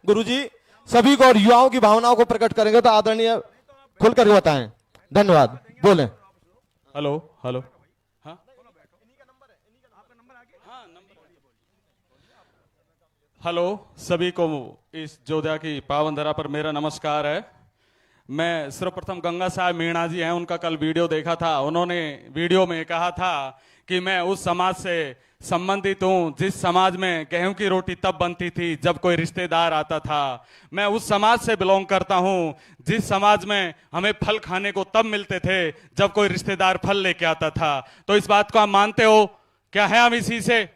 गुरुजी सभी को और युवाओं की भावनाओं को प्रकट करेंगे तो आदरणीय खुलकर बताएं। धन्यवाद। बोले। Hello hello. हाँ हेलो, सभी को इस जोधा की पावन धरा पर मेरा नमस्कार है। मैं सर्वप्रथम गंगा साहब मीणा जी हैं, उनका कल वीडियो देखा था। उन्होंने वीडियो में कहा था कि मैं उस समाज से संबंधित हूं जिस समाज में गेहूं की रोटी तब बनती थी जब कोई रिश्तेदार आता था। मैं उस समाज से बिलोंग करता हूं जिस समाज में हमें फल खाने को तब मिलते थे जब कोई रिश्तेदार फल लेके आता था। तो इस बात को आप मानते हो क्या? है हम इसी से?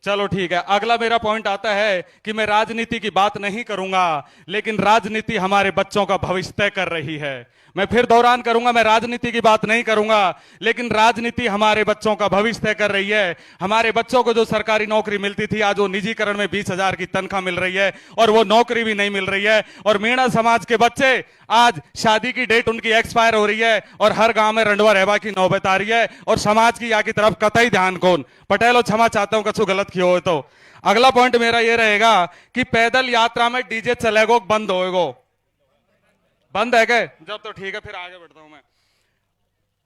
चलो ठीक है। अगला मेरा पॉइंट आता है कि मैं राजनीति की बात नहीं करूंगा, लेकिन राजनीति हमारे बच्चों का भविष्य तय कर रही है। मैं फिर दोहरान करूंगा, मैं राजनीति की बात नहीं करूंगा, लेकिन राजनीति हमारे बच्चों का भविष्य तय कर रही है। हमारे बच्चों को जो सरकारी नौकरी मिलती थी, आज वो निजीकरण में 20,000 की तनख्वाह मिल रही है और वो नौकरी भी नहीं मिल रही है। और मीणा समाज के बच्चे आज शादी की डेट उनकी एक्सपायर हो रही है और हर गांव में रंडवा रहबा की नौबत आ रही है और समाज की या की तरफ कतई ध्यान कौन। पटेलो क्षमा चाहता हूं कछु गलत किया हो तो। अगला पॉइंट मेरा ये रहेगा कि पैदल यात्रा में डीजे चलेगो बंद होएगो। बंद है क्या? जब तो ठीक है, फिर आगे बढ़ता हूं मैं।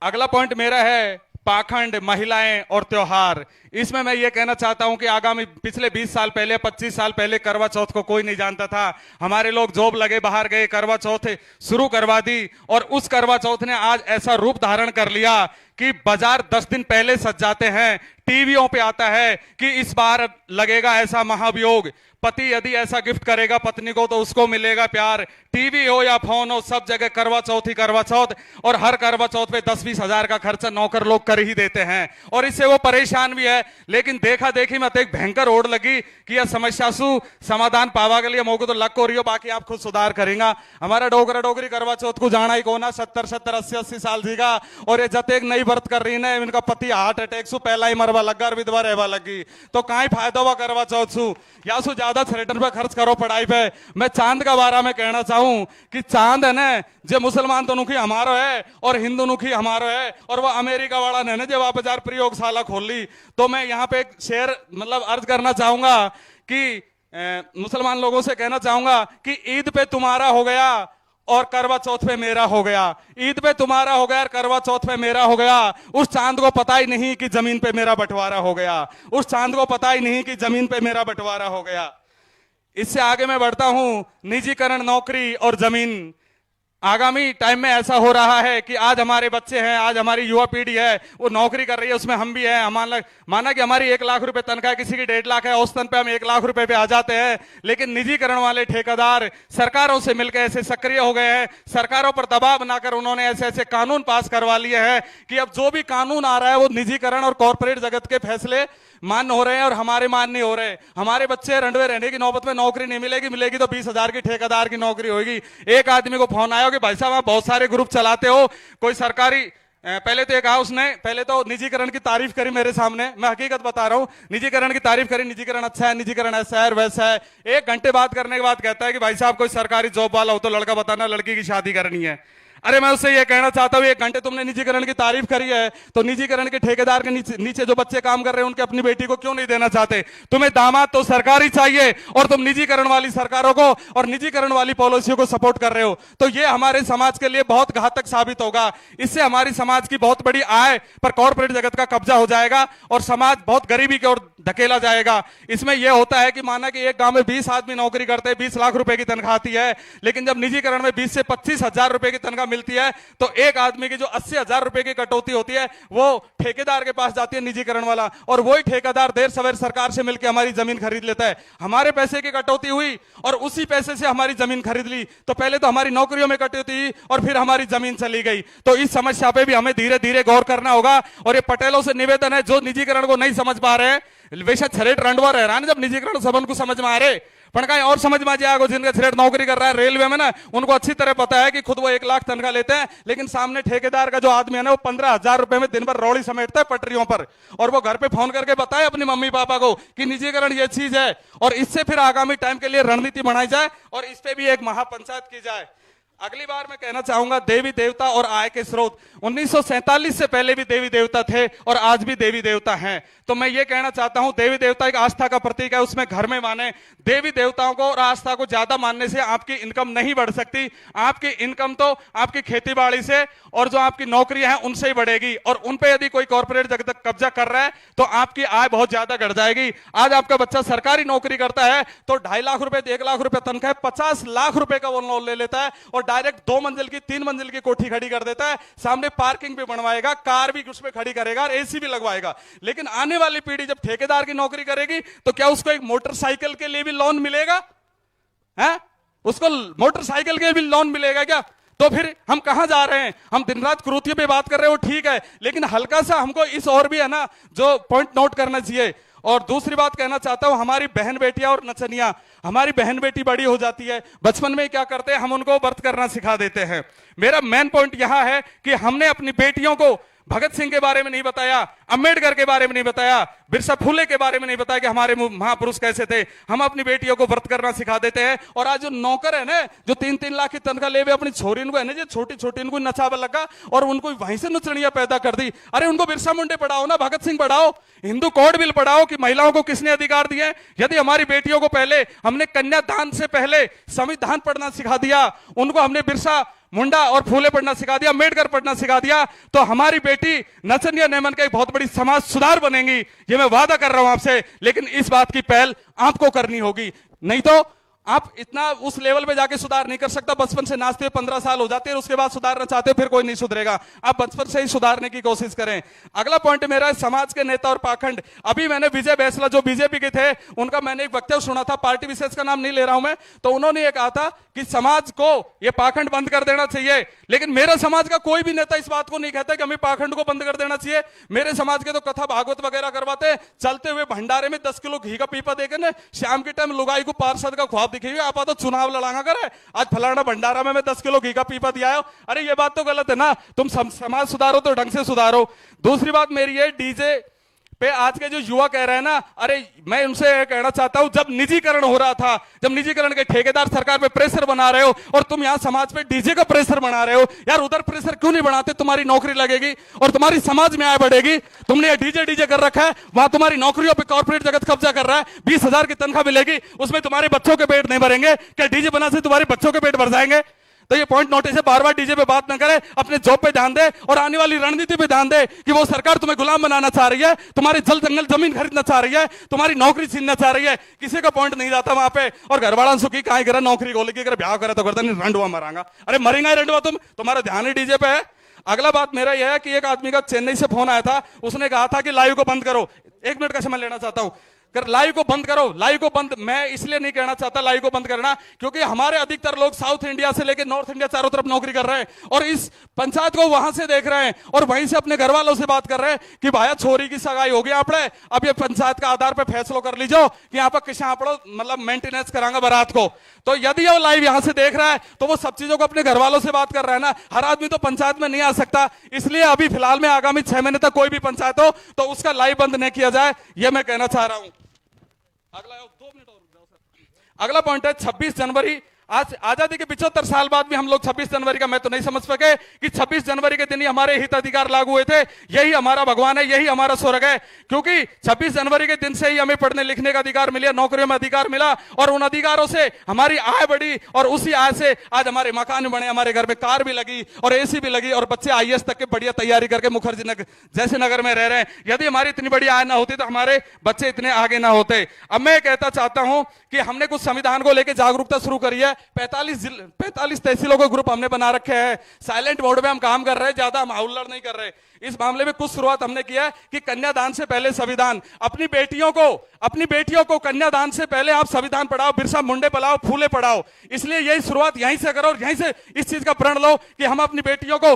अगला पॉइंट मेरा है पाखंड, महिलाएं और त्योहार। इसमें मैं ये कहना चाहता हूं कि आगामी पिछले 20 साल पहले, 25 साल पहले करवा चौथ को कोई नहीं जानता था। हमारे लोग जॉब लगे बाहर गए, करवा चौथ शुरू करवा दी और उस करवा चौथ ने आज ऐसा रूप धारण कर लिया कि बाजार 10 दिन पहले सज जाते हैं। टीवियों पे आता है कि इस बार लगेगा ऐसा महाभियोग, पति यदि ऐसा गिफ्ट करेगा पत्नी को तो उसको मिलेगा प्यार। टीवी हो या फोन हो, सब जगह करवा चौथ ही करवा चौथ। और हर करवा चौथ पे 10-20 हजार का खर्चा नौकर लोग कर ही देते हैं और इससे वो परेशान भी है। लेकिन देखा देखी मत एक भयंकर ओढ़ लगी कि यह समस्या सु समाधान पावा के लिए मौके तो लग को रही हो, बाकी आप खुद सुधार करेंगे। हमारा डोगरा डोगरी करवा चौथ को जाना ही कोना 70-70, 80-80 साल जीगा और ये जत एक नई व्रत कर रही है, इनका पति हार्ट अटैक सु पहला ही मरवा लगा, विधवा रहवा लगी। तो कहीं फायदा हुआ करवा चौथ सु? या सु ज्यादा थिएटर पे खर्च करो पढ़ाई पे। मैं चांद का बारे में कहना चाहूं कि चांद है ना, जो मुसलमान तो नुखी हमारो है और हिंदू नुखी हमारो है। और वो अमेरिका वाला ने जो वहां पर प्रयोगशाला खोल ली। तो मैं यहाँ पे एक शेर मतलब अर्ज करना चाहूंगा कि मुसलमान लोगों से कहना चाहूंगा कि ईद पे तुम्हारा हो गया और करवा चौथ पे मेरा हो गया। ईद पे तुम्हारा हो गया और करवा चौथ पे मेरा हो गया। उस चांद को पता ही नहीं कि जमीन पे मेरा बंटवारा हो गया। उस चांद को पता ही नहीं कि जमीन पे मेरा बंटवारा हो गया। इससे आगे मैं बढ़ता हूं, निजीकरण, नौकरी और जमीन। आगामी टाइम में ऐसा हो रहा है कि आज हमारे बच्चे हैं, आज हमारी युवा पीढ़ी है, वो नौकरी कर रही है, उसमें हम भी हैं। माना कि हमारी 1 लाख रुपए तनख्वाह, किसी की 1.5 लाख है, औसतन पे हम 1 लाख रुपए पे आ जाते हैं। लेकिन निजीकरण वाले ठेकेदार सरकारों से मिलकर ऐसे सक्रिय हो गए हैं, सरकारों पर दबाव बनाकर उन्होंने ऐसे ऐसे कानून पास करवा लिए हैं कि अब जो भी कानून आ रहा है वो निजीकरण और कॉर्पोरेट जगत के फैसले मान्य हो रहे हैं और हमारे मान्य नहीं हो रहे। हमारे बच्चे रंडवे रहने की नौबत में नौकरी नहीं मिलेगी, मिलेगी तो 20,000 की ठेकेदार की नौकरी होगी। एक आदमी को फोन आया कि भाई साहब आप बहुत सारे ग्रुप चलाते हो, कोई सरकारी पहले तो ये कहा उसने, पहले तो निजीकरण की तारीफ करी मेरे सामने, मैं हकीकत बता रहा हूं, निजीकरण की तारीफ करी, निजीकरण अच्छा है, निजीकरण ऐसा है वैसा है। 1 घंटे बात करने के बाद कहता है कि भाई साहब कोई सरकारी जॉब वाला हो तो लड़का बताना, लड़की की शादी करनी है। अरे मैं उससे ये कहना चाहता हूं, 1 घंटे तुमने निजीकरण की तारीफ करी है तो निजीकरण के ठेकेदार के नीचे जो बच्चे काम कर रहे हैं उनके अपनी बेटी को क्यों नहीं देना चाहते? तुम्हें दामाद तो सरकारी चाहिए और तुम निजीकरण वाली सरकारों को और निजीकरण वाली पॉलिसियों को सपोर्ट कर रहे हो। तो ये हमारे समाज के लिए बहुत घातक साबित होगा। इससे हमारी समाज की बहुत बड़ी आय पर कॉर्पोरेट जगत का कब्जा हो जाएगा और समाज बहुत गरीबी की ओर धकेला जाएगा। इसमें यह होता है कि माना कि एक गांव में 20 आदमी नौकरी करते हैं, 20 लाख रुपए की तनख्वाह आती है, लेकिन जब निजीकरण में 20 से 25 हजार रुपए की तनख्वाह मिलती है तो एक आदमी की जो 80,000 रुपए की कटौती होती है वो ठेकेदार के पास जाती है, निजीकरण वाला, और वही ठेकेदार देर सवेर सरकार से मिलकर हमारी जमीन खरीद लेता है। हमारे पैसे की कटौती हुई और उसी पैसे से हमारी जमीन खरीद ली, तो पहले तो हमारी नौकरियों में कटौती हुई और फिर हमारी जमीन चली गई। तो इस समस्या पे भी हमें धीरे धीरे गौर करना होगा। और ये पटेलों से निवेदन है जो निजीकरण को नहीं समझ पा रहे हैं, वैसे छरेट रंडवा रह रहा है जब निजीकरण सबन को समझ में आ रहे, पर कहीं और समझ में आ जाएगा। जिनका छरेट नौकरी कर रहा है रेलवे में ना, उनको अच्छी तरह पता है कि खुद वो 1 लाख तनख्वाह लेते हैं, लेकिन सामने ठेकेदार का जो आदमी है ना वो 15,000 रुपए में दिन भर रौड़ी समेटता है पटरियों पर, और वो घर पे फोन करके बताए अपनी मम्मी पापा को कि निजीकरण ये चीज है, और इससे फिर आगामी टाइम के लिए रणनीति बनाई जाए और इस पे भी एक महापंचायत की जाए। अगली बार मैं कहना चाहूंगा देवी देवता और आय के स्रोत 1947 से पहले भी देवी देवता थे और आज भी देवी देवता हैं। तो मैं ये कहना चाहता हूं देवी देवता एक आस्था का प्रतीक है, उसमें घर में माने। देवी देवताओं को और आस्था को ज्यादा मानने से आपकी इनकम नहीं बढ़ सकती। आपकी इनकम तो आपकी खेती बाड़ी से और जो आपकी नौकरियां हैं उनसे ही बढ़ेगी, और उन पे यदि कोई कॉर्पोरेट जगत कब्जा कर रहा है तो आपकी आय बहुत ज्यादा घट जाएगी। आज आपका बच्चा सरकारी नौकरी करता है तो 2.5 लाख रुपए 1 लाख रुपए तनख्वाह 50 लाख रुपए का वो लोन ले लेता है और डायरेक्ट 2 मंजिल की 3 मंजिल की कोठी खड़ी कर देता है। सामने पार्किंग भी बनवाएगा, कार भी उसमें खड़ी करेगा और एसी भी लगवाएगा। लेकिन आने वाली पीढ़ी जब ठेकेदार की नौकरी करेगी तो क्या उसको एक मोटरसाइकिल के लिए भी लोन मिलेगा? है उसको मोटरसाइकिल के लिए भी लोन मिलेगा क्या? तो फिर हम कहां जा रहे हैं? हम दिन रात क्रूतियों पे बात कर रहे हैं, वो ठीक है, लेकिन हल्का सा हमको इस और भी है ना जो पॉइंट नोट करना चाहिए। और दूसरी बात कहना चाहता हूं, हमारी बहन बेटियां और नचनियां, हमारी बहन बेटी बड़ी हो जाती है, बचपन में क्या करते हैं हम उनको व्रत करना सिखा देते हैं। मेरा मेन पॉइंट यहां है कि हमने अपनी बेटियों को भगत सिंह के बारे में नहीं बताया, अंबेडकर के बारे में नहीं बताया, बिरसा फुले के बारे में नहीं बताया कि हमारे महापुरुष कैसे थे। हम अपनी बेटियों को व्रत करना सिखा देते हैं। और आज जो नौकर है ना जो 3-3 लाख की तनख्वाह ले अपनी छोरी को है ना जो छोटी छोटी इनको नचावा लगा और उनको वहीं से नचनियां पैदा कर दी। अरे उनको बिरसा मुंडे पढ़ाओ ना, भगत सिंह पढ़ाओ, हिंदू कोड बिल पढ़ाओ कि महिलाओं को किसने अधिकार दिए। यदि हमारी बेटियों को पहले हमने कन्यादान से पहले संविधान पढ़ना सिखा दिया, उनको हमने बिरसा मुंडा और फूले पढ़ना सिखा दिया, अम्बेडकर पढ़ना सिखा दिया, तो हमारी बेटी नचनिया नेमन का एक बहुत बड़ी समाज सुधार बनेंगी। ये मैं वादा कर रहा हूं आपसे। लेकिन इस बात की पहल आपको करनी होगी, नहीं तो आप इतना उस लेवल पे जाके सुधार नहीं कर सकता। बचपन से नाचते हुए 15 साल हो जाते हैं, उसके बाद सुधारना चाहते हो, फिर कोई नहीं सुधरेगा। आप बचपन से ही सुधारने की कोशिश करें। अगला पॉइंट मेरा है समाज के नेता और पाखंड। अभी मैंने विजय बैसला जो बीजेपी के थे उनका मैंने एक वक्तव्य सुना था, पार्टी विशेष का नाम नहीं ले रहा हूं मैं, तो उन्होंने ये कहा था कि समाज को ये पाखंड बंद कर देना चाहिए। लेकिन मेरे समाज का कोई भी नेता इस बात को नहीं कहता कि हमें पाखंड को बंद कर देना चाहिए। मेरे समाज के तो कथा भागवत वगैरह करवाते हैं, चलते हुए भंडारे में 10 किलो घी का पीपा देकर ना शाम के टाइम लुगाई को पार्षद का ख्वाब दिखेगी, आप तो चुनाव लड़ाना करे, आज फलाना भंडारा में मैं 10 किलो घी का पीपा दिया है। अरे ये बात तो गलत है ना। तुम समाज सुधारो तो ढंग से सुधारो। दूसरी बात मेरी है डीजे पे आज के जो युवा कह रहे हैं ना, अरे मैं उनसे कहना चाहता हूं जब निजीकरण हो रहा था, जब निजीकरण के ठेकेदार सरकार पे प्रेशर बना रहे हो और तुम यहां समाज पे डीजे का प्रेशर बना रहे हो, यार उधर प्रेशर क्यों नहीं बनाते? तुम्हारी नौकरी लगेगी और तुम्हारी समाज में आय बढ़ेगी। तुमने डीजे कर रखा है, वहां तुम्हारी नौकरियों पे कॉर्पोरेट जगत कब्जा कर रहा है, 20,000 की तनख्वाह मिलेगी, उसमें तुम्हारे बच्चों के पेट नहीं भरेंगे क्या? डीजे बना से तुम्हारे बच्चों के पेट भर जाएंगे? तो ये पॉइंट नोटिस है, बार बार डीजे पे बात ना करें, अपने जॉब पे ध्यान दे और आने वाली रणनीति पे ध्यान दे कि वो सरकार तुम्हें गुलाम बनाना चाह रही है, तुम्हारे जल जंगल जमीन खरीदना चाह रही है, तुम्हारी नौकरी छीनना चाह रही है। किसी का पॉइंट नहीं जाता वहां पे। और घर वाला सुखी कहीं करा नौकरी को लेकर ब्याह करा तो करता नहीं, रंडवा मरांगा। अरे मरेंगा रंडवा तुम, तुम्हारा ध्यान ही डीजे पे है। अगला बात मेरा यह है कि एक आदमी का चेन्नई से फोन आया था, उसने कहा था कि लाइव को बंद करो। 1 मिनट का समय लेना चाहता हूं, लाइव को बंद करो। लाइव को बंद मैं इसलिए नहीं कहना चाहता लाइव को बंद करना, क्योंकि हमारे अधिकतर लोग साउथ इंडिया से लेकर नॉर्थ इंडिया चारों तरफ नौकरी कर रहे हैं और इस पंचायत को वहां से देख रहे हैं और वहीं से अपने घर वालों से बात कर रहे हैं कि भाया छोरी की सगाई हो गई आपने, अब ये पंचायत का आधार पर फैसला कर लीजिए कि यहाँ पर किसान आपड़ो मतलब मेंटेनेंस करांगा बारात को। तो यदि वो लाइव यहां से देख रहा है तो वो सब चीजों को अपने घर वालों से बात कर रहा है ना। हर आदमी तो पंचायत में नहीं आ सकता, इसलिए अभी फिलहाल में आगामी 6 महीने तक कोई भी पंचायत हो तो उसका लाइव बंद नहीं किया जाए, यह मैं कहना चाह रहा हूं। अगला 2 मिनट और रुक जाओ सर। अगला पॉइंट है 26 जनवरी। आज आजादी के 75 साल बाद भी हम लोग 26 जनवरी का मैं तो नहीं समझ सके कि 26 जनवरी के दिन ही हमारे हिताधिकार लागू हुए थे। यही हमारा भगवान है, यही हमारा स्वर्ग है, क्योंकि 26 जनवरी के दिन से ही हमें पढ़ने लिखने का अधिकार मिला, नौकरियों में अधिकार मिला और उन अधिकारों से हमारी आय बढ़ी और उसी आय से आज हमारे मकान बने, हमारे घर में कार भी लगी और एसी भी लगी और बच्चे IAS तक के बढ़िया तैयारी करके मुखर्जी नगर जैसे नगर में रह रहे हैं। यदि हमारी इतनी बड़ी आय ना होती तो हमारे बच्चे इतने आगे ना होते। अब मैं कहता चाहता हूं कि हमने कुछ संविधान को लेकर जागरूकता शुरू करी है। 45 तहसीलों को ग्रुप हमने बना रखे हैं, साइलेंट मोड में हम काम कर रहे हैं, ज्यादा हम हुल्लड़ नहीं कर रहे। इस मामले में कुछ शुरुआत हमने किया है कि कन्यादान से पहले संविधान। अपनी बेटियों को कन्यादान से पहले आप संविधान पढ़ाओ, बिरसा मुंडे पढ़ाओ, फूले पढ़ाओ। इसलिए यही शुरुआत यहीं से करो और यहीं से इस चीज का प्रण लो कि हम अपनी बेटियों को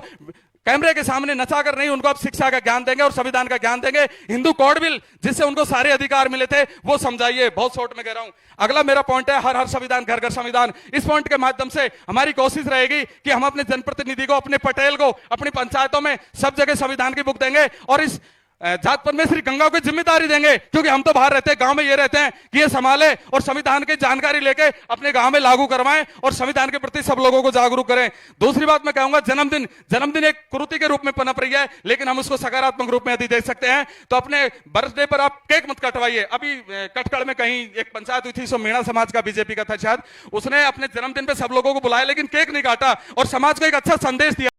कैमरे के सामने नचाकर नहीं, उनको आप शिक्षा का ज्ञान देंगे और संविधान का ज्ञान देंगे। हिंदू कोड बिल जिससे उनको सारे अधिकार मिले थे वो समझाइए। बहुत शॉर्ट में कह रहा हूं। अगला मेरा पॉइंट है हर संविधान घर घर संविधान। इस पॉइंट के माध्यम से हमारी कोशिश रहेगी कि हम अपने जनप्रतिनिधि को, अपने पटेल को, अपनी पंचायतों में सब जगह संविधान की बुक देंगे और इस जात परमेश्वरी गंगा को जिम्मेदारी देंगे, क्योंकि हम तो बाहर रहते हैं, गांव में ये रहते हैं कि ये संभाले और संविधान की जानकारी लेके अपने गांव में लागू करवाएं और संविधान के प्रति सब लोगों को जागरूक करें। दूसरी बात मैं कहूंगा, जन्मदिन एक कुरीति के रूप में पनप रही है, लेकिन हम उसको सकारात्मक रूप में यदि देख सकते हैं तो अपने बर्थडे पर आप केक मत कटवाइए। अभी कटकड़ में कहीं एक पंचायत हुई थी, सो मीणा समाज का बीजेपी का था शायद, उसने अपने जन्मदिन पे सब लोगों को बुलाया लेकिन केक नहीं काटा और समाज को एक अच्छा संदेश दिया।